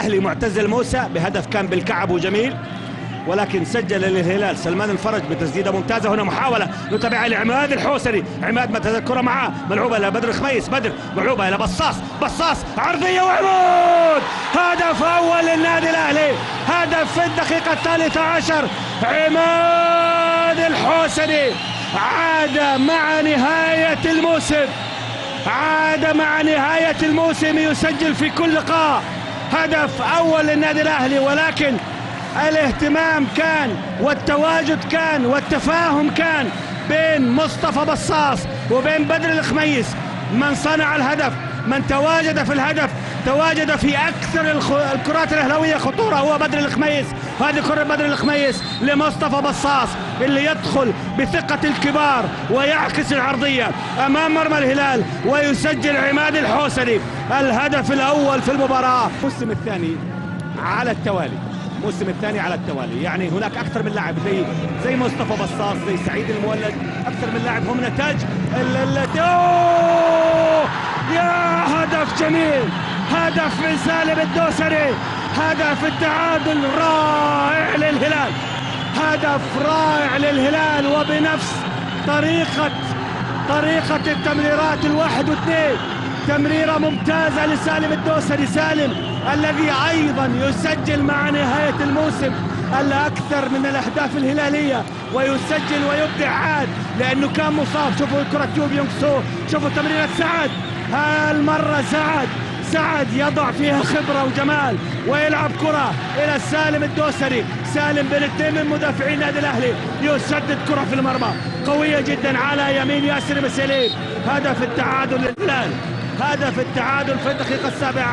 الأهلي معتز الموسى بهدف كان بالكعب وجميل، ولكن سجل للهلال سلمان الفرج بتسديده ممتازه. هنا محاوله نتابعها لعماد الحوسري، عماد ما تذكره معاه، ملعوبه الى بدر الخميس، بدر ملعوبه الى بصاص عرضيه وعمود، هدف اول للنادي الاهلي، هدف في الدقيقه 13. عماد الحوسري عاد مع نهايه الموسم، يسجل في كل لقاء، هدف اول للنادي الاهلي. ولكن الاهتمام كان والتواجد كان والتفاهم كان بين مصطفى بصاص وبين بدر الخميس، من صنع الهدف، من تواجد في الهدف، تواجد في أكثر الكرات الأهلاوية خطورة هو بدر الخميس. هذه كرة بدر الخميس لمصطفى بصاص اللي يدخل بثقة الكبار ويعكس العرضية أمام مرمى الهلال، ويسجل عماد الحوسري الهدف الأول في المباراة. الموسم الثاني على التوالي، يعني هناك أكثر من لاعب زي مصطفى بصاص، زي سعيد المولد، أكثر من لاعب هم نتاج يا هدف جميل، هدف من سالم الدوسري، هدف التعادل رائع للهلال، هدف رائع للهلال، وبنفس طريقة التمريرات الواحد واثنين، تمريرة ممتازة لسالم الدوسري، سالم الذي أيضا يسجل مع نهاية الموسم الأكثر من الأهداف الهلالية، ويسجل ويبدع عاد لأنه كان مصاب. شوفوا كرة تيوب يونغ سو، شوفوا تمريرة سعد، هالمرة سعد يضع فيها خبرة وجمال، ويلعب كرة إلى سالم الدوسري، سالم بن اثنين من مدافعين النادي الأهلي، يسدد كرة في المرمى قوية جدا على يمين ياسر مسليم. هدف التعادل للهلال، هدف التعادل في الدقيقة 7.